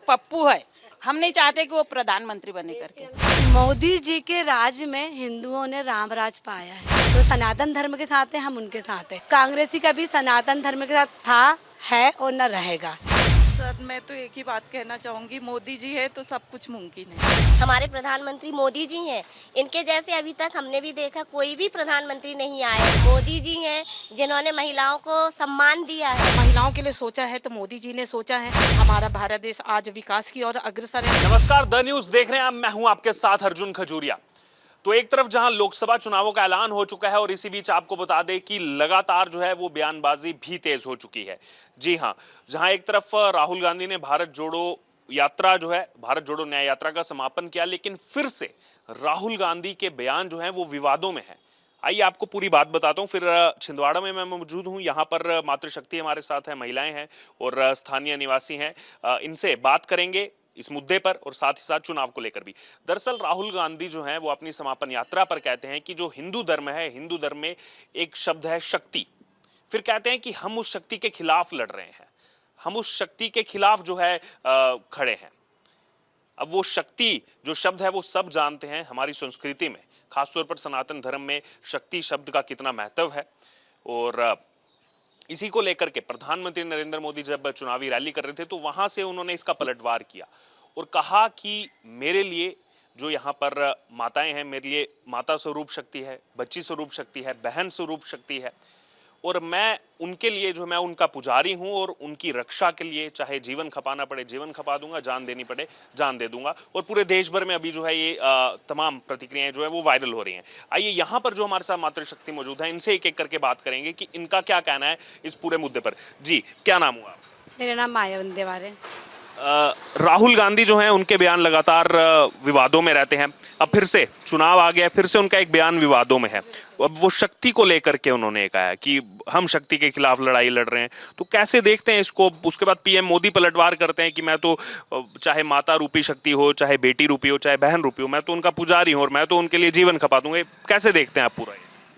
पप्पू है, हम नहीं चाहते कि वो प्रधानमंत्री बने करके। मोदी जी के राज में हिंदुओं ने राम राज पाया है, तो सनातन धर्म के साथ है, हम उनके साथ है। कांग्रेसी कभी सनातन धर्म के साथ था, है और न रहेगा। सर मैं तो एक ही बात कहना चाहूँगी, मोदी जी है तो सब कुछ मुमकिन है। हमारे प्रधानमंत्री मोदी जी हैं, इनके जैसे अभी तक हमने भी देखा कोई भी प्रधानमंत्री नहीं आए। मोदी जी हैं जिन्होंने महिलाओं को सम्मान दिया है। महिलाओं के लिए सोचा है तो मोदी जी ने सोचा है। हमारा भारत देश आज विकास की ओर अग्रसर है। नमस्कार, द न्यूज देख रहे हैं, मैं हूं आपके साथ अर्जुन खजूरिया। तो एक तरफ जहां लोकसभा चुनावों का ऐलान हो चुका है और इसी बीच आपको बता दें कि लगातार जो है वो बयानबाजी भी तेज हो चुकी है। जी हां, जहां एक तरफ राहुल गांधी ने भारत जोड़ो यात्रा जो है, भारत जोड़ो न्याय यात्रा का समापन किया, लेकिन फिर से राहुल गांधी के बयान जो है वो विवादों में है। आइए आपको पूरी बात बताता हूँ। फिर छिंदवाड़ा में मैं मौजूद हूँ, यहाँ पर मातृशक्ति हमारे साथ है, महिलाएं हैं और स्थानीय निवासी हैं। इनसे बात करेंगे इस मुद्दे पर और साथ ही साथ चुनाव को लेकर भी। दरअसल राहुल गांधी जो हैं वो अपनी समापन यात्रा पर कहते हैं कि जो हिंदू धर्म है, हिंदू धर्म में एक शब्द है शक्ति। फिर कहते हैं कि हम उस शक्ति के खिलाफ लड़ रहे हैं, हम उस शक्ति के खिलाफ जो है खड़े हैं। अब वो शक्ति जो शब्द है वो सब जानते हैं, हमारी संस्कृति में खासतौर पर सनातन धर्म में शक्ति शब्द का कितना महत्व है। और इसी को लेकर के प्रधानमंत्री नरेंद्र मोदी जब चुनावी रैली कर रहे थे तो वहां से उन्होंने इसका पलटवार किया और कहा कि मेरे लिए जो यहाँ पर माताएं हैं, मेरे लिए माता स्वरूप शक्ति है, बच्ची स्वरूप शक्ति है, बहन स्वरूप शक्ति है और मैं उनके लिए जो मैं उनका पुजारी हूं और उनकी रक्षा के लिए चाहे जीवन खपाना पड़े जीवन खपा दूंगा, जान देनी पड़े जान दे दूंगा। और पूरे देश भर में अभी जो है ये तमाम प्रतिक्रियाएं जो है वो वायरल हो रही हैं। आइए यहाँ पर जो हमारे साथ मातृशक्ति मौजूद है, इनसे एक एक करके बात करेंगे कि इनका क्या कहना है इस पूरे मुद्दे पर। जी, क्या नाम हुआ? मेरा नाम माया वंदेवार है। राहुल गांधी जो हैं उनके बयान लगातार विवादों में रहते हैं। अब फिर से चुनाव आ गया, फिर से उनका एक बयान विवादों में है। अब वो शक्ति को लेकर के उन्होंने कहा कि हम शक्ति के खिलाफ लड़ाई लड़ रहे हैं, तो कैसे देखते हैं इसको? उसके बाद पीएम मोदी पलटवार करते हैं कि मैं तो चाहे माता रूपी शक्ति हो, चाहे बेटी रूपी हो, चाहे बहन रूपी हो, मैं तो उनका पुजारी हूँ और मैं तो उनके लिए जीवन खपा दूंगा। कैसे देखते हैं आप पूरा?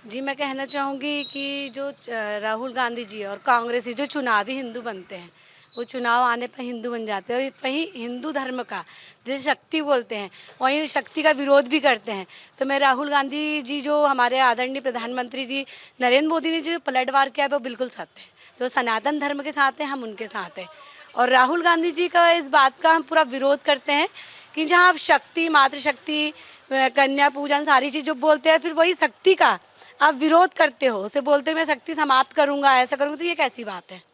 जी, मैं कहना चाहूँगी कि जो राहुल गांधी जी और कांग्रेसी जो चुनावी हिंदू बनते हैं, वो चुनाव आने पर हिंदू बन जाते हैं और वहीं हिंदू धर्म का जैसे शक्ति बोलते हैं, वहीं शक्ति का विरोध भी करते हैं। तो मैं राहुल गांधी जी जो हमारे आदरणीय प्रधानमंत्री जी नरेंद्र मोदी ने जो पलटवार किया है वो बिल्कुल सत्य है। जो सनातन धर्म के साथ हैं, हम उनके साथ हैं। और राहुल गांधी जी का इस बात का हम पूरा विरोध करते हैं कि जहाँ आप शक्ति, मातृशक्ति, कन्या पूजन सारी चीज़ जो बोलते हैं, फिर वही शक्ति का आप विरोध करते हो, उसे बोलते हो मैं शक्ति समाप्त करूँगा, ऐसा करूँगा, तो ये कैसी बात है?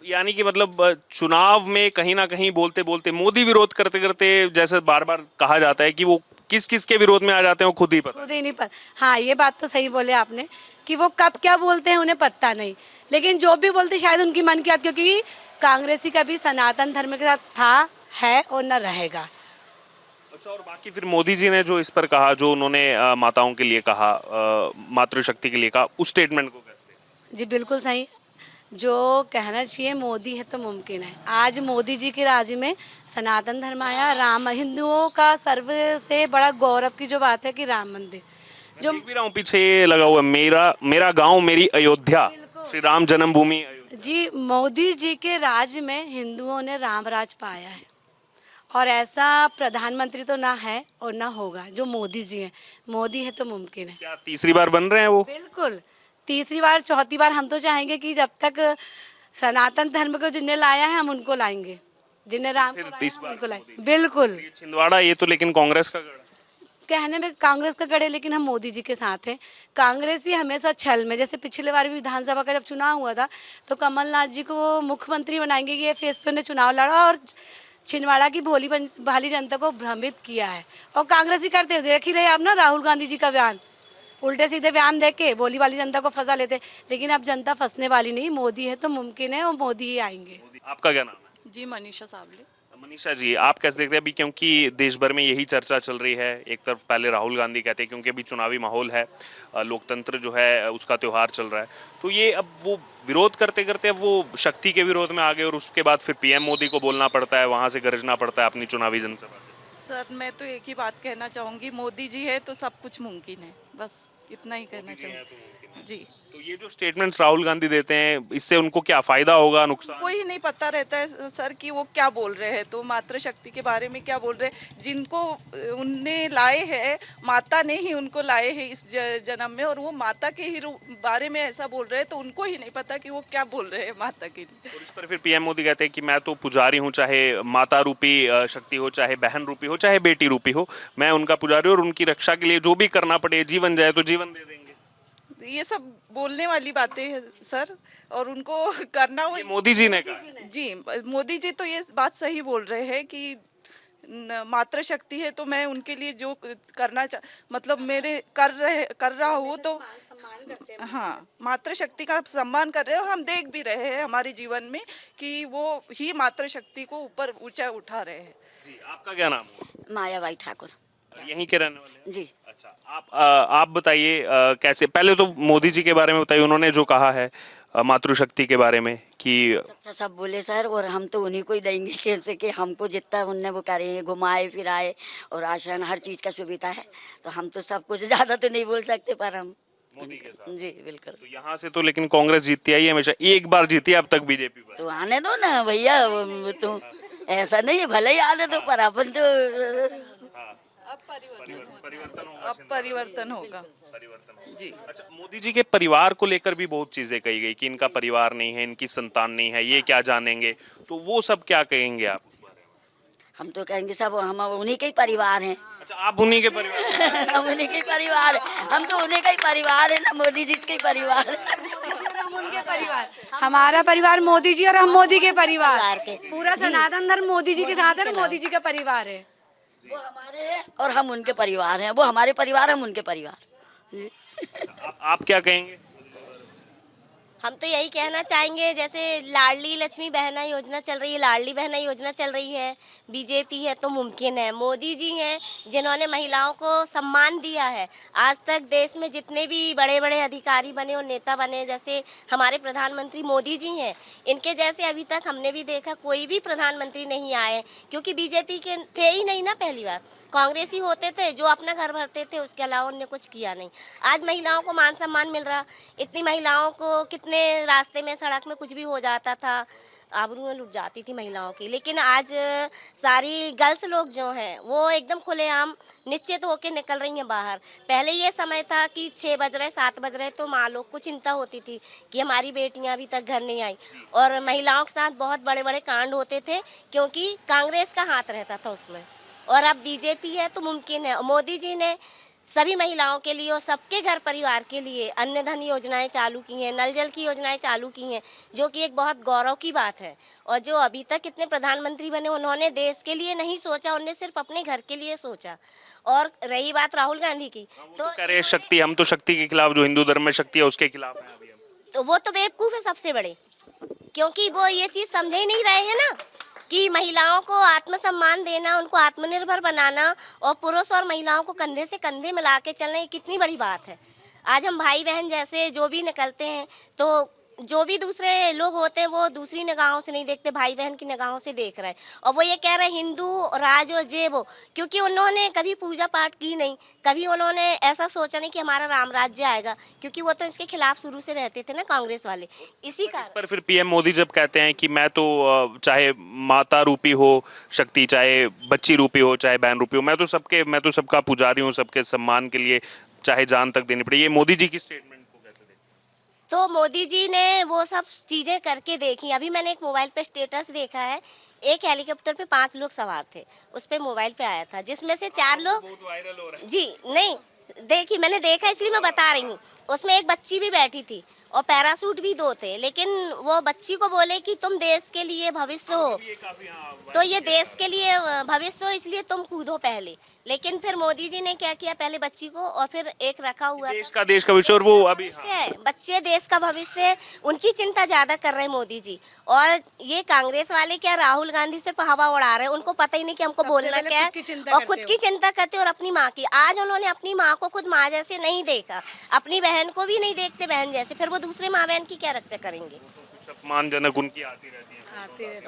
यानी कि मतलब चुनाव में कहीं ना कहीं बोलते बोलते मोदी विरोध करते करते, जैसे बार बार कहा जाता है कि वो किस किस के विरोध में आ जाते हैं वो खुद ही पता, खुद ही नहीं पता। हाँ, ये बात तो सही बोले आपने कि वो कब क्या बोलते हैं उन्हें पता नहीं, लेकिन जो भी बोलते शायद उनकी मन की बात, क्योंकि कांग्रेसी कभी सनातन धर्म के साथ था, है और न रहेगा। अच्छा, और बाकी फिर मोदी जी ने जो इस पर कहा, जो उन्होंने माताओं के लिए कहा, मातृशक्ति के लिए कहा, उस स्टेटमेंट को कैसे? जी बिल्कुल सही, जो कहना चाहिए मोदी है तो मुमकिन है। आज मोदी जी के राज्य में सनातन धर्म आया, राम, हिंदुओं का सर्व से बड़ा गौरव की जो बात है कि राम मंदिर जो देख भी रहा हूँ पीछे ये लगा हुआ, मेरा गांव मेरी अयोध्या, श्री राम जन्मभूमि। जी, मोदी जी के राज्य में हिंदुओं ने राम राज पाया है और ऐसा प्रधानमंत्री तो ना है और ना होगा जो मोदी जी हैं। मोदी है तो मुमकिन है। क्या तीसरी बार बन रहे हैं वो? बिल्कुल, तीसरी बार, चौथी बार। हम तो चाहेंगे कि जब तक सनातन धर्म को जिन्हें लाया है हम उनको लाएंगे, जिन्हें राम को लाया हम उनको लाएंगे। बिल्कुल। छिंदवाड़ा ये तो लेकिन कांग्रेस का गढ़ कहने में कांग्रेस का गढ़ है, लेकिन हम मोदी जी के साथ हैं। कांग्रेस ही हमेशा छल में, जैसे पिछले बार भी विधानसभा का जब चुनाव हुआ था तो कमलनाथ जी को वो मुख्यमंत्री बनाएंगे ये फेस पे उन्हें चुनाव लड़ा और छिंदवाड़ा की भोली भाली जनता को भ्रमित किया है। और कांग्रेस ही करते, देख ही रहे आप ना राहुल गांधी जी का बयान, उल्टे सीधे बयान दे के भोली वाली जनता को फंसा लेते। लेकिन अब जनता फंसने वाली नहीं, मोदी है तो मुमकिन है और मोदी ही आएंगे। आपका क्या नाम है? जी मनीषा सावले। मनीषा जी, आप कैसे देखते हैं अभी, क्योंकि देश भर में यही चर्चा चल रही है। एक तरफ पहले राहुल गांधी कहते हैं क्योंकि अभी चुनावी माहौल है, लोकतंत्र जो है उसका त्योहार चल रहा है, तो ये अब वो विरोध करते करते अब वो शक्ति के विरोध में आ गए और उसके बाद फिर पीएम मोदी को बोलना पड़ता है, वहां से गरजना पड़ता है अपनी चुनावी जनसभा से। सर मैं तो एक ही बात कहना चाहूँगी, मोदी जी है तो सब कुछ मुमकिन है, बस इतना ही कहना चाहूँगी। जी। तो ये जो स्टेटमेंट्स राहुल गांधी देते हैं, इससे उनको क्या फायदा होगा, नुकसान? कोई नहीं पता रहता है सर कि वो क्या बोल रहे हैं, तो मातृशक्ति के बारे में क्या बोल रहे हैं, जिनको उनने लाए हैं, माता ने ही उनको लाए हैं इस जन्म में, और वो माता के ही बारे में ऐसा बोल रहे हैं, तो उनको ही नहीं पता कि वो क्या बोल रहे हैं माता के लिए। और इस पर फिर पीएम मोदी कहते हैं कि मैं तो पुजारी हूँ, चाहे माता रूपी शक्ति हो, चाहे बहन रूपी हो, चाहे बेटी रूपी हो, मैं उनका पुजारी हूँ और उनकी रक्षा के लिए जो भी करना पड़े, जीवन जाए तो जीवन दे देंगे। ये सब बोलने वाली बातें हैं सर, और उनको करना ये मोदी जी ने कहा। जी, मोदी जी तो ये बात सही बोल रहे हैं कि मातृशक्ति है, तो मैं उनके लिए जो करना मतलब मेरे कर रहा हूँ, तो हाँ, मातृशक्ति का सम्मान कर रहे हैं, और हम देख भी रहे हैं हमारे जीवन में कि वो ही मातृशक्ति को ऊपर ऊंचा उठा रहे हैं। जी, आपका क्या नाम है? मायाबाई ठाकुर यहीं के रहने वाले हैं? जी। अच्छा, आप बताइए कैसे, पहले तो मोदी जी के बारे में बताइए, उन्होंने जो कहा है मातृशक्ति के बारे में कि अच्छा सब बोले सर, और हम तो उन्हीं को ही देंगे कैसे कि हमको जितना उनने वो करे, घुमाए फिराए और राशन हर चीज़ का सुविधा है, तो हम तो सब कुछ ज़्यादा तो नहीं बोल सकते, पर हम मोदी के साथ। जी बिल्कुल। तो यहाँ से तो लेकिन कांग्रेस जीतती आई है हमेशा, एक बार जीती है अब तक बीजेपी पर। तो आने दो ना भैया, तो ऐसा नहीं है, भले ही आने दो, पर अपन तो अब परिवर्तन होगा जी। अच्छा, मोदी जी के परिवार को लेकर भी बहुत चीजें कही गई कि इनका परिवार नहीं है, इनकी संतान नहीं है, ये क्या जानेंगे, तो वो सब क्या कहेंगे आप? हम तो कहेंगे सब हम उन्हीं के ही परिवार हैं। अच्छा, आप उन्हीं के परिवार? हम उन्हीं के ही परिवार हैं, हम तो उन्हीं का ही परिवार है ना, मोदी जी के ही परिवार हम उनके परिवार, हमारा परिवार मोदी जी और हम मोदी के परिवार के, पूरा सनातन धर्म मोदी जी के साथ है, मोदी जी का परिवार है। वो हमारे हैं और हम उनके परिवार हैं, वो हमारे परिवार, हम उनके परिवार। आप क्या कहेंगे? हम तो यही कहना चाहेंगे, जैसे लाडली लक्ष्मी बहना योजना चल रही है, लाडली बहना योजना चल रही है, बीजेपी है तो मुमकिन है। मोदी जी हैं जिन्होंने महिलाओं को सम्मान दिया है। आज तक देश में जितने भी बड़े बड़े अधिकारी बने और नेता बने, जैसे हमारे प्रधानमंत्री मोदी जी हैं, इनके जैसे अभी तक हमने भी देखा कोई भी प्रधानमंत्री नहीं आए, क्योंकि बीजेपी के थे ही नहीं ना। पहली बात कांग्रेस ही होते थे जो अपना घर भरते थे, उसके अलावा उन्होंने कुछ किया नहीं। आज महिलाओं को मान सम्मान मिल रहा, इतनी महिलाओं को कितने रास्ते में सड़क में कुछ भी हो जाता था, आबरूएं लुट जाती थी महिलाओं की, लेकिन आज सारी गर्ल्स लोग जो हैं वो एकदम खुलेआम निश्चित होकर निकल रही हैं बाहर। पहले ये समय था कि 6 बज रहे 7 बज रहे तो माँ लोग को चिंता होती थी कि हमारी बेटियां अभी तक घर नहीं आई, और महिलाओं के साथ बहुत बड़े बड़े कांड होते थे क्योंकि कांग्रेस का हाथ रहता था उसमें। और अब बीजेपी है तो मुमकिन है। मोदी जी ने सभी महिलाओं के लिए और सबके घर परिवार के लिए अन्न धन योजनाएं चालू की हैं, नल जल की योजनाएं चालू की हैं, जो कि एक बहुत गौरव की बात है। और जो अभी तक कितने प्रधानमंत्री बने, उन्होंने देश के लिए नहीं सोचा, उन्होंने सिर्फ अपने घर के लिए सोचा। और रही बात राहुल गांधी की, तो कह रहे शक्ति, हम तो शक्ति के खिलाफ, जो हिंदू धर्म में शक्ति है उसके खिलाफ है अभी हम। तो वो तो बेवकूफ़ है सबसे बड़े, क्योंकि वो ये चीज़ समझ ही नहीं रहे हैं ना कि महिलाओं को आत्मसम्मान देना, उनको आत्मनिर्भर बनाना और पुरुष और महिलाओं को कंधे से कंधे मिला के चलना, ये कितनी बड़ी बात है। आज हम भाई बहन जैसे जो भी निकलते हैं, तो जो भी दूसरे लोग होते हैं वो दूसरी निगाहों से नहीं देखते, भाई बहन की निगाहों से देख रहे हैं। और वो ये कह रहे हैं हिंदू राज और जय वो, क्योंकि उन्होंने कभी पूजा पाठ की नहीं, कभी उन्होंने ऐसा सोचा नहीं कि हमारा राम राज्य आएगा, क्योंकि वो तो इसके खिलाफ शुरू से रहते थे ना कांग्रेस वाले। इसी कारण पर फिर पीएम मोदी जब कहते हैं कि मैं तो चाहे माता रूपी हो शक्ति, चाहे बच्ची रूपी हो, चाहे बहन रूपी हो, मैं तो सबका पुजारी हूँ, सबके सम्मान के लिए चाहे जान तक देनी पड़े, ये मोदी जी की स्टेटमेंट को कैसे देखते? तो मोदी जी ने वो सब चीज़ें करके देखी। अभी मैंने एक मोबाइल पे स्टेटस देखा है, एक हेलीकॉप्टर पे 5 लोग सवार थे, उस पे मोबाइल पे आया था, जिसमें से 4 लोग बहुत वायरल हो रहा है। जी नहीं देखी, मैंने देखा इसलिए मैं बता रही हूँ। उसमें एक बच्ची भी बैठी थी और पैरासूट भी 2 थे, लेकिन वो बच्ची को बोले कि तुम देश के लिए भविष्य हो, तो ये देश के लिए भविष्य हो, इसलिए तुम कूदो पहले। लेकिन फिर मोदी जी ने क्या किया, पहले बच्ची को और फिर एक रखा हुआ देश का भविष्य, और वो अभी भविष्य है, बच्चे देश का भविष्य है, उनकी चिंता ज्यादा कर रहे हैं मोदी जी। और ये कांग्रेस वाले क्या राहुल गांधी सिर्फ हवा उड़ा रहे हैं, उनको पता ही नहीं कि हमको बोलना क्या है, और खुद की चिंता करते और अपनी माँ की। आज उन्होंने अपनी माँ को खुद माँ जैसे नहीं देखा, अपनी बहन को भी नहीं देखते बहन जैसे, फिर वो दूसरे माँ बहन की क्या रक्षा करेंगे? सम्मानजनक उनकी आती रहती है।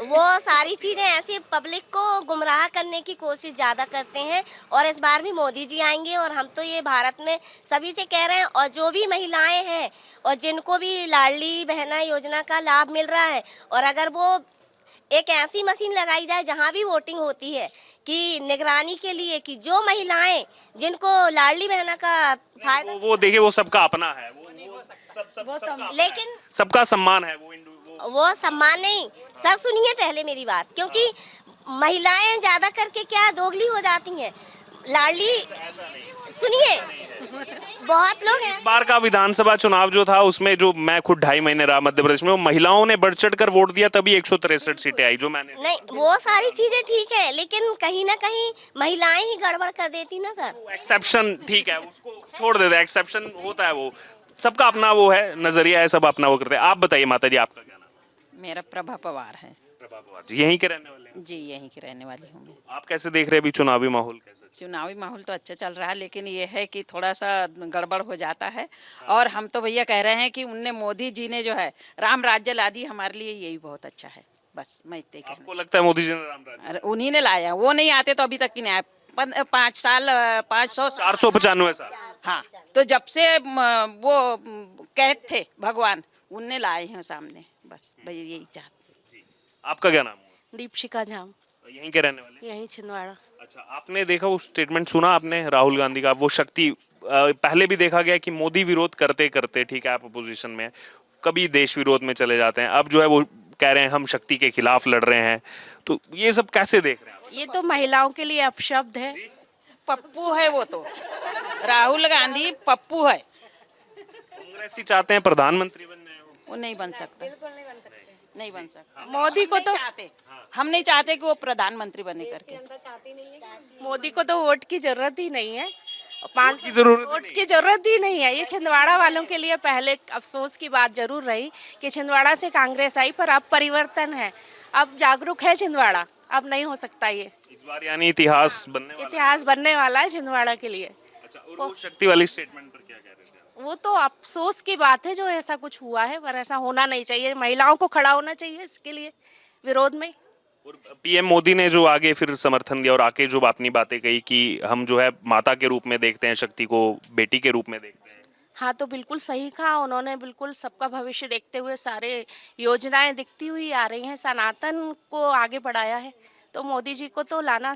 वो सारी चीजें ऐसी पब्लिक को गुमराह करने की कोशिश ज्यादा करते हैं। और इस बार भी मोदी जी आएंगे और हम तो ये भारत में सभी से कह रहे हैं, और जो भी महिलाएं हैं और जिनको भी लाडली बहना योजना का लाभ मिल रहा है, और अगर वो एक ऐसी मशीन लगाई जाए जहां भी वोटिंग होती है कि निगरानी के लिए, कि जो महिलाएं जिनको लाडली बहना का फायदा, वो देखिए वो सबका अपना है, लेकिन सबका सम्मान है, वो सम्मान नहीं। सर सुनिए पहले मेरी बात, क्योंकि महिलाएं ज्यादा करके क्या दोगली हो जाती हैं। लाडली सुनिए, बहुत लोग हैं। इस बार का विधानसभा चुनाव जो था उसमें जो मैं खुद 2.5 महीने रहा मध्य प्रदेश में, वो महिलाओं ने बढ़ चढ़ कर वोट दिया, तभी 163 सीटें आई जो मैंने। नहीं, वो सारी चीजें ठीक है, लेकिन कहीं ना कहीं महिलाएं ही गड़बड़ कर देती ना सर। एक्सेप्शन ठीक है, उसको छोड़ देते हैं, एक्सेप्शन होता है, वो सबका अपना वो है, नजरिया है, सब अपना वो करते हैं। आप बताइए माता जी, आपका क्या नाम है? मेरा प्रभा पवार है प्रभा पवार जी, यहीं के रहने वाले हैं? जी, यहीं की रहने वाली हूँ मैं। आप कैसे देख रहे हैं अभी चुनावी माहौल कैसा? चुनावी माहौल तो अच्छा चल रहा है, लेकिन ये है कि थोड़ा सा गड़बड़ हो जाता है। और हम तो भैया कह रहे हैं कि उनने मोदी जी ने जो है राम राज्य ला दी, हमारे लिए यही बहुत अच्छा है। बस मैं इतने कहना। आपको लगता है मोदी जी ने राम राज्य? अरे उन्हीं ने लाया, वो नहीं आते तो अभी तक की नहीं आए। 5 साल 500 495 साल। हाँ, तो जब से वो कैद थे भगवान, उनने लाए हैं सामने। बस भैया यही चाहते। आपका क्या नाम है? दीपशिका झाम, यहीं के रहने वाले? यहीं छिंदवाड़ा। अच्छा, आपने देखा वो स्टेटमेंट सुना आपने राहुल गांधी का? वो शक्ति पहले भी देखा गया कि मोदी विरोध करते करते, ठीक है आप अपोजिशन में हैं, कभी देश विरोध में चले जाते हैं, अब जो है वो कह रहे हैं हम शक्ति के खिलाफ लड़ रहे हैं। तो ये सब कैसे देख रहे हैं आप? ये तो महिलाओं के लिए अपशब्द है। पप्पू है वो तो, राहुल गांधी पप्पू है। कांग्रेस ही चाहते हैं प्रधानमंत्री बन जाए वो नहीं बन सकता, नहीं बन सकता। मोदी को तो हम नहीं चाहते कि वो प्रधानमंत्री बने करके। मोदी को तो वोट की जरूरत ही नहीं है। 5 की जरूरत ही वोट की जरूरत ही नहीं है। ये छिंदवाड़ा वालों के लिए पहले अफसोस की बात जरूर रही कि छिंदवाड़ा से कांग्रेस आई, पर अब परिवर्तन है, अब जागरूक है छिंदवाड़ा, अब नहीं हो सकता ये। इस बार यानी इतिहास बनने वाला है छिंदवाड़ा के लिए। अच्छा, और वो शक्ति वाली स्टेटमेंट पर क्या कह रहे थे? वो तो अफसोस की बात है जो ऐसा कुछ हुआ है, पर ऐसा होना नहीं चाहिए। महिलाओं को खड़ा होना चाहिए इसके लिए विरोध में। और पीएम मोदी ने जो आगे फिर समर्थन दिया और आके जो अपनी बातें कही कि हम जो है माता के रूप में देखते हैं, शक्ति को बेटी के रूप में देखते हैं। हाँ, तो बिल्कुल सही कहा उन्होंने। बिल्कुल सबका भविष्य देखते हुए सारे योजनाएं दिखती हुई आ रही हैं, सनातन को आगे बढ़ाया है, तो मोदी जी को तो लाना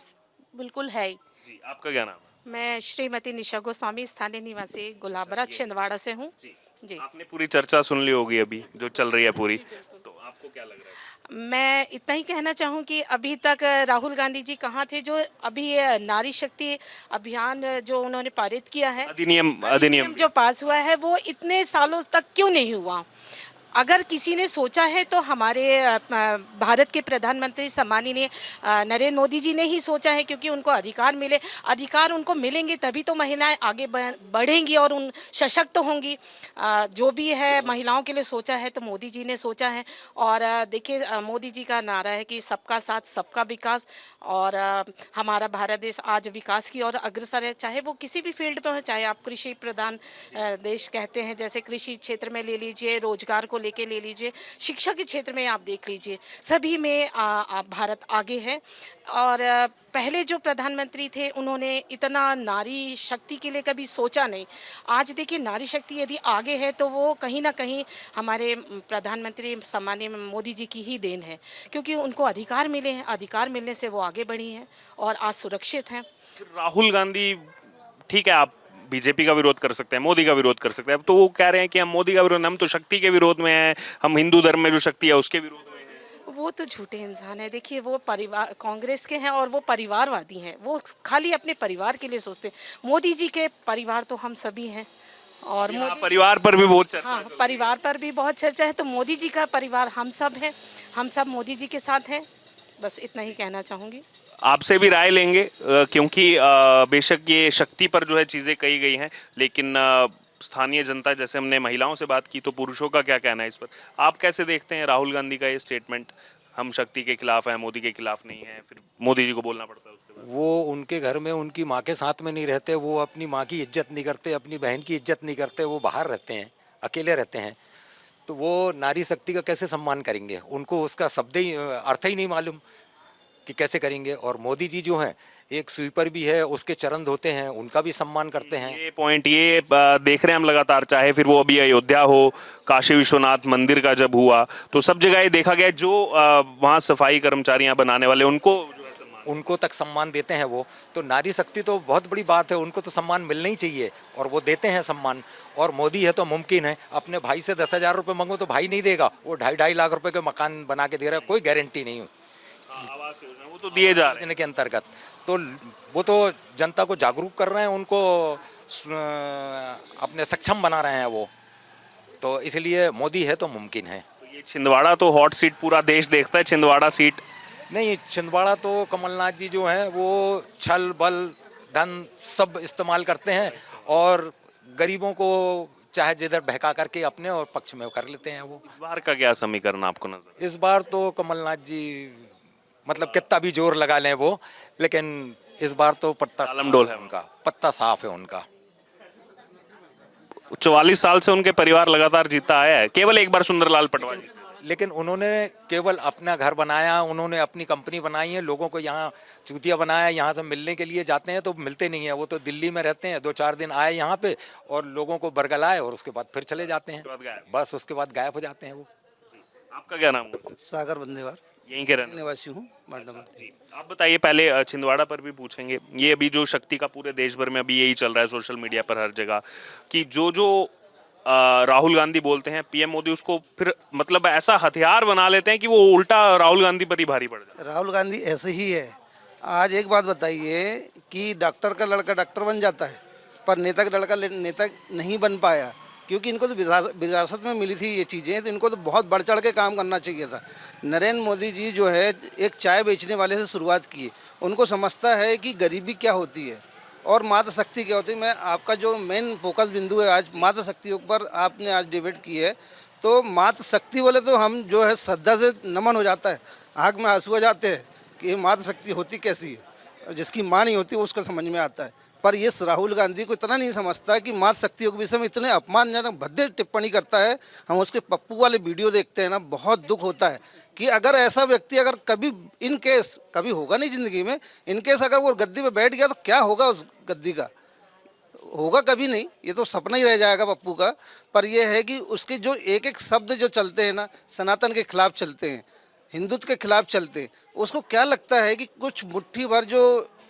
बिल्कुल है ही। जी, आपका क्या नाम है? मैं श्रीमती निशा गोस्वामी, स्थानीय निवासी गुलाबरा छिंदवाड़ा से हूँ। जी, आपने पूरी चर्चा सुन ली होगी अभी जो चल रही है पूरी, तो आपको क्या लग रहा है? मैं इतना ही कहना चाहूँ कि अभी तक राहुल गांधी जी कहाँ थे जो अभी ये नारी शक्ति अभियान जो उन्होंने पारित किया है, अधिनियम जो पास हुआ है, वो इतने सालों तक क्यों नहीं हुआ? अगर किसी ने सोचा है तो हमारे भारत के प्रधानमंत्री सम्माननीय नरेंद्र मोदी जी ने ही सोचा है, क्योंकि उनको अधिकार मिले, अधिकार उनको मिलेंगे तभी तो महिलाएं आगे बढ़ेंगी और उन सशक्त होंगी। जो भी है महिलाओं के लिए सोचा है तो मोदी जी ने सोचा है। और देखिए मोदी जी का नारा है कि सबका साथ सबका विकास, और हमारा भारत देश आज विकास की ओर अग्रसर है, चाहे वो किसी भी फील्ड में हो, चाहे आप कृषि प्रधान देश कहते हैं, जैसे कृषि क्षेत्र में ले लीजिए, रोजगार को लेके ले लीजिए, शिक्षा के क्षेत्र में आप देख लीजिए, सभी में भारत आगे है। और पहले जो प्रधानमंत्री थे उन्होंने इतना नारी शक्ति के लिए कभी सोचा नहीं। आज देखिए नारी शक्ति यदि आगे है तो वो कहीं ना कहीं हमारे प्रधानमंत्री सम्माननीय मोदी जी की ही देन है, क्योंकि उनको अधिकार मिले हैं, अधिकार मिलने से वो आगे बढ़ी हैं और आज सुरक्षित हैं। राहुल गांधी, ठीक है आप बीजेपी का विरोध कर सकते हैं, मोदी का विरोध कर सकते हैं, अब तो वो कह रहे हैं कि हम मोदी का विरोध, हम तो शक्ति के विरोध में हैं, हम हिंदू धर्म में जो शक्ति है उसके विरोध में हैं। वो तो झूठे इंसान है। देखिए वो परिवार कांग्रेस के हैं और वो परिवारवादी हैं, वो खाली अपने परिवार के लिए सोचते हैं। मोदी जी के परिवार तो हम सभी हैं, और परिवार पर भी बहुत चर्चा हाँ, परिवार पर भी बहुत चर्चा है, तो मोदी जी का परिवार हम सब हैं, हम सब मोदी जी के साथ हैं। बस इतना ही कहना चाहूँगी। आपसे भी राय लेंगे क्योंकि बेशक ये शक्ति पर जो है चीज़ें कही गई हैं, लेकिन स्थानीय जनता, जैसे हमने महिलाओं से बात की, तो पुरुषों का क्या कहना है इस पर? आप कैसे देखते हैं राहुल गांधी का ये स्टेटमेंट, हम शक्ति के खिलाफ हैं, मोदी के खिलाफ नहीं है, फिर मोदी जी को बोलना पड़ता है उसके बाद? वो उनके घर में उनकी माँ के साथ में नहीं रहते, वो अपनी माँ की इज्जत नहीं करते, अपनी बहन की इज्जत नहीं करते, वो बाहर रहते हैं, अकेले रहते हैं। तो वो नारी शक्ति का कैसे सम्मान करेंगे? उनको उसका शब्द ही अर्थ ही नहीं मालूम कि कैसे करेंगे। और मोदी जी जो हैं एक स्वीपर भी है, उसके चरण धोते हैं, उनका भी सम्मान करते हैं। ये पॉइंट ये देख रहे हैं हम लगातार, चाहे फिर वो अभी अयोध्या हो, काशी विश्वनाथ मंदिर का जब हुआ तो सब जगह ये देखा गया जो वहाँ सफाई कर्मचारियां बनाने वाले उनको जो है सम्मान, उनको तक सम्मान देते हैं वो। तो नारी शक्ति तो बहुत बड़ी बात है, उनको तो सम्मान मिलना ही चाहिए और वो देते हैं सम्मान। और मोदी है तो मुमकिन है, अपने भाई से 10,000 रुपये मांगो तो भाई नहीं देगा, वो 2.5 लाख रुपए के मकान बना के दे रहा है, कोई गारंटी नहीं है आवास योजना वो तो दिए जा रहे हैं। योजना के अंतर्गत। तो वो तो जनता को जागरूक कर रहे हैं, उनको अपने सक्षम बना रहे हैं वो। तो इसलिए मोदी है तो मुमकिन है। तो ये छिंदवाड़ा तो हॉट सीट पूरा देश देखता है, छिंदवाड़ा सीट। नहीं, छिंदवाड़ा तो कमलनाथ जी जो हैं वो छल बल धन सब इस्तेमाल करते हैं और गरीबों को चाहे जिधर बहका करके अपने और पक्ष में कर लेते हैं वो। इस बार का क्या समीकरण आपको नजर? इस बार तो कमलनाथ जी मतलब कितना भी जोर लगा लें वो, लेकिन इस बार तो पत्ता तालमडोल है उनका, पत्ता साफ है उनका। 44 साल से उनके परिवार लगातार जीता आया है, केवल एक बार सुंदरलाल पटवारी जीते। लेकिन उन्होंने केवल अपना घर बनाया, उन्होंने अपनी कंपनी बनाई है, लोगों को यहाँ चूतिया बनाया, यहाँ से मिलने के लिए जाते हैं तो मिलते नहीं है। वो तो दिल्ली में रहते हैं, 2-4 दिन आए यहाँ पे और लोगों को बरगलाए और उसके बाद फिर चले जाते हैं, बस उसके बाद गायब हो जाते हैं वो। आपका क्या नाम है? सागर बंदेवार यहीं के रहने निवासी हूँ, वार्ड नंबर 3। आप बताइए, पहले छिंदवाड़ा पर भी पूछेंगे। ये अभी जो शक्ति का पूरे देश भर में अभी यही चल रहा है सोशल मीडिया पर हर जगह कि जो राहुल गांधी बोलते हैं पीएम मोदी उसको फिर मतलब ऐसा हथियार बना लेते हैं कि वो उल्टा राहुल गांधी पर ही भारी पड़ जाता है। राहुल गांधी ऐसे ही है। आज एक बात बताइए कि डॉक्टर का लड़का डॉक्टर बन जाता है पर नेता का लड़का नेता नहीं बन पाया, क्योंकि इनको तो विरासत में मिली थी ये चीज़ें, तो इनको तो बहुत बढ़ चढ़ के काम करना चाहिए था। नरेंद्र मोदी जी जो है एक चाय बेचने वाले से शुरुआत की, उनको समझता है कि गरीबी क्या होती है और मातृ शक्ति क्या होती है। मैं आपका जो मेन फोकस बिंदु है आज मातृ शक्ति ऊपर आपने आज डिबेट की है, तो मातृ शक्ति बोले तो हम जो है श्रद्धा से नमन हो जाता है, आँख में आंसू हो जाते हैं कि ये मातृ शक्ति होती कैसी है। जिसकी माँ नहीं होती उसको समझ में आता है, पर ये राहुल गांधी को इतना नहीं समझता कि मातृ शक्तियों के विषय में इतने अपमानजनक भद्दे टिप्पणी करता है। हम उसके पप्पू वाले वीडियो देखते हैं ना, बहुत दुख होता है कि अगर ऐसा व्यक्ति अगर कभी इन केस कभी होगा नहीं ज़िंदगी में, इन केस अगर वो गद्दी पे बैठ गया तो क्या होगा उस गद्दी का, होगा कभी नहीं, ये तो सपना ही रह जाएगा पप्पू का। पर यह है कि उसके जो एक एक शब्द जो चलते हैं ना, सनातन के खिलाफ चलते हैं, हिंदुत्व के खिलाफ चलते हैं, उसको क्या लगता है कि कुछ मुट्ठी भर जो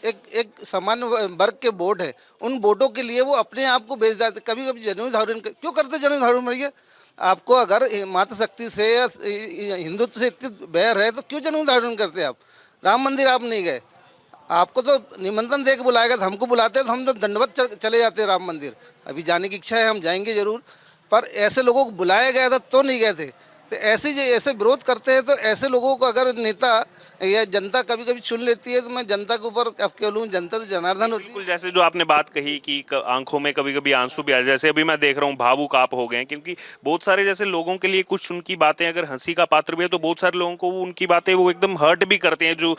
एक सामान्य वर्ग के वोट है, उन वोटों के लिए वो अपने आप को बेच देते। कभी कभी जनेऊ धारण क्यों करते? जनेऊ धारण भैया, आपको अगर मातृ शक्ति से या हिंदुत्व से इतनी बैर है तो क्यों जनेऊ धारण करते आप? राम मंदिर आप नहीं गए, आपको तो निमंत्रण दे के बुलाएगा, तो हमको बुलाते हैं तो हम तो दंडवत चले जाते हैं राम मंदिर। अभी जाने की इच्छा है, हम जाएंगे जरूर, पर ऐसे लोगों को बुलाया गया था तो नहीं गए थे। तो ऐसे विरोध करते हैं, तो ऐसे लोगों को अगर नेता या जनता कभी कभी चुन लेती है, तो मैं जनता के ऊपर अब क्यों लूँ, जनता तो जनार्दन होती है। बिल्कुल, जैसे जो आपने बात कही कि आंखों में कभी कभी आंसू भी आ जाए, जैसे अभी मैं देख रहा हूँ भावुक आप हो गए हैं, क्योंकि बहुत सारे जैसे लोगों के लिए कुछ उनकी बातें अगर हंसी का पात्र भी है तो बहुत सारे लोगों को उनकी बातें वो एकदम हर्ट भी करते हैं, जो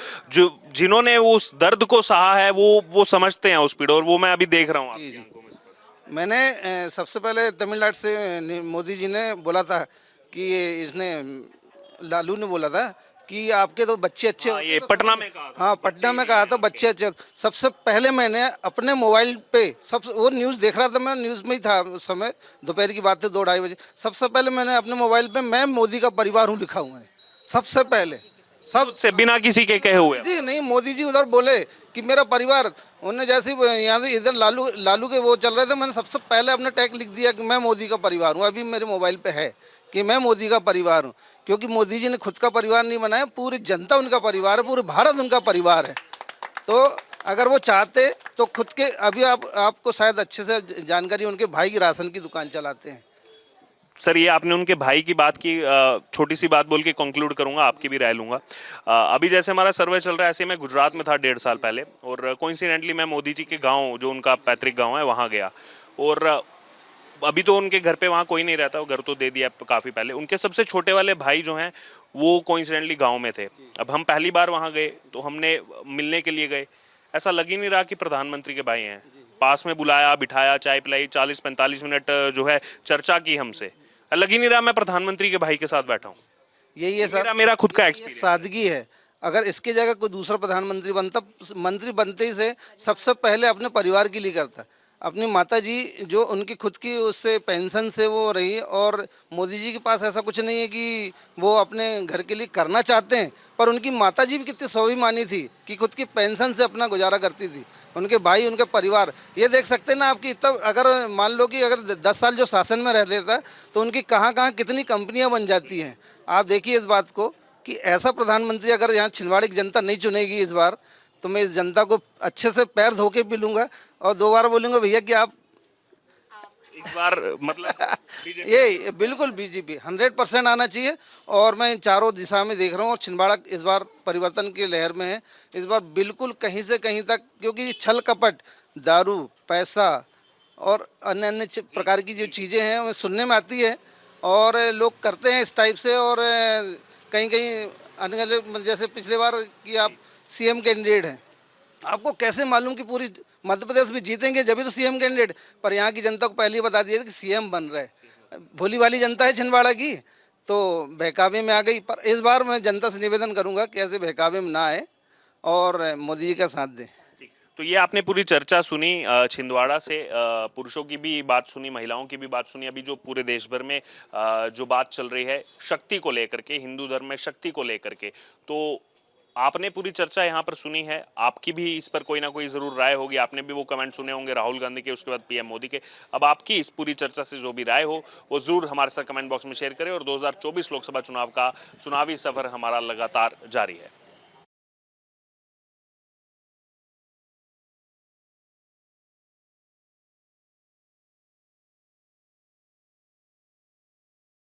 जिन्होंने उस दर्द को सहा है वो समझते हैं उस पीड़ा, और वो मैं अभी देख रहा हूँ। मैंने सबसे पहले तमिलनाडु से मोदी जी ने बोला था कि इसने लालू ने बोला था कि आपके तो बच्चे अच्छे हाँ, ये पटना में कहा था। हाँ, पटना में कहा था बच्चे अच्छे। सबसे पहले मैंने अपने मोबाइल पे वो न्यूज़ देख रहा था, मैं न्यूज़ में ही था उस समय, दोपहर की बात थी, 2-2:30 बजे। सबसे पहले मैंने अपने मोबाइल पे मैं मोदी का परिवार हूँ लिखा हुआ है, सबसे पहले, सब से बिना किसी के कहे हुए। जी नहीं, मोदी जी उधर बोले कि मेरा परिवार, उन्होंने जैसे यहाँ से इधर लालू के वो चल रहे थे, मैंने सबसे पहले अपने टैग लिख दिया कि मैं मोदी का परिवार हूँ। अभी मेरे मोबाइल पे है कि मैं मोदी का परिवार हूँ, क्योंकि मोदी जी ने खुद का परिवार नहीं बनाया, पूरी जनता उनका परिवार है, पूरे भारत उनका परिवार है। तो अगर वो चाहते तो खुद के, अभी आपको शायद अच्छे से जानकारी, उनके भाई की राशन की दुकान चलाते हैं। सर, ये आपने उनके भाई की बात की, छोटी सी बात बोल के कंक्लूड करूंगा, आपकी भी राय लूंगा। अभी जैसे हमारा सर्वे चल रहा है, ऐसे मैं गुजरात में था 1.5 साल पहले, और कोइंसिडेंटली मैं मोदी जी के गांव, जो उनका पैतृक गांव है, वहां गया। और अभी तो उनके घर पे वहाँ कोई नहीं रहता, वो घर तो दे दिया काफ़ी पहले। उनके सबसे छोटे वाले भाई जो हैं वो कोइंसिडेंटली गांव में थे। अब हम पहली बार वहाँ गए तो हमने मिलने के लिए गए, ऐसा लग ही नहीं रहा कि प्रधानमंत्री के भाई हैं। पास में बुलाया, बिठाया, चाय पिलाई, 40-45 मिनट जो है चर्चा की हमसे। लग ही नहीं रहा मैं प्रधानमंत्री के भाई के साथ बैठा हूँ। यही है सर, मेरा खुद का ये एक्सपीरियंस। सादगी है। अगर इसकी जगह कोई दूसरा प्रधानमंत्री बनता, मंत्री बनते ही से सबसे पहले अपने परिवार के लिए करता। अपनी माता जी जो उनकी खुद की उससे पेंशन से वो रही, और मोदी जी के पास ऐसा कुछ नहीं है कि वो अपने घर के लिए करना चाहते हैं, पर उनकी माता जी भी कितनी स्वाभिमानी थी कि खुद की पेंशन से अपना गुजारा करती थी। उनके भाई, उनके परिवार, ये देख सकते हैं ना आपकी, तब अगर मान लो कि अगर 10 साल जो शासन में रह लेता तो उनकी कहाँ कहाँ कितनी कंपनियाँ बन जाती हैं। आप देखिए इस बात को कि ऐसा प्रधानमंत्री अगर यहाँ छिंदवाड़ा की जनता नहीं चुनेगी इस बार, तो मैं इस जनता को अच्छे से पैर धो के भी लूँगा और 2 बार बोलूँगा भैया कि आप इस बार मतलब ये बिल्कुल बीजेपी 100% आना चाहिए। और मैं चारों दिशा में देख रहा हूँ और छिंदवाड़ा इस बार परिवर्तन की लहर में है। इस बार बिल्कुल कहीं से कहीं तक, क्योंकि छल कपट, दारू, पैसा और अन्य अन्य प्रकार की जो चीज़ें हैं वो सुनने में आती है और लोग करते हैं इस टाइप से। और कहीं कहीं अन्य, जैसे पिछले बार कि आप सीएम कैंडिडेट हैं, आपको कैसे मालूम कि पूरी मध्य प्रदेश में जीतेंगे, जब भी तो सीएम कैंडिडेट, पर यहाँ की जनता को पहले ही बता दिया कि सीएम बन रहा है। भोली वाली जनता है छिंदवाड़ा की, तो बहकावे में आ गई। पर इस बार मैं जनता से निवेदन करूंगा कि ऐसे बहकावे में ना आए और मोदी जी का साथ दें। तो ये आपने पूरी चर्चा सुनी छिंदवाड़ा से, पुरुषों की भी बात सुनी, महिलाओं की भी बात सुनी। अभी जो पूरे देश भर में जो बात चल रही है शक्ति को लेकर के, हिंदू धर्म में शक्ति को लेकर के, तो आपने पूरी चर्चा यहाँ पर सुनी है। आपकी भी इस पर कोई ना कोई जरूर राय होगी। आपने भी वो कमेंट सुने होंगे राहुल गांधी के, उसके बाद पीएम मोदी के। अब आपकी इस पूरी चर्चा से जो भी राय हो वो जरूर हमारे साथ कमेंट बॉक्स में शेयर करें। और 2024 लोकसभा चुनाव का चुनावी सफर हमारा लगातार जारी है।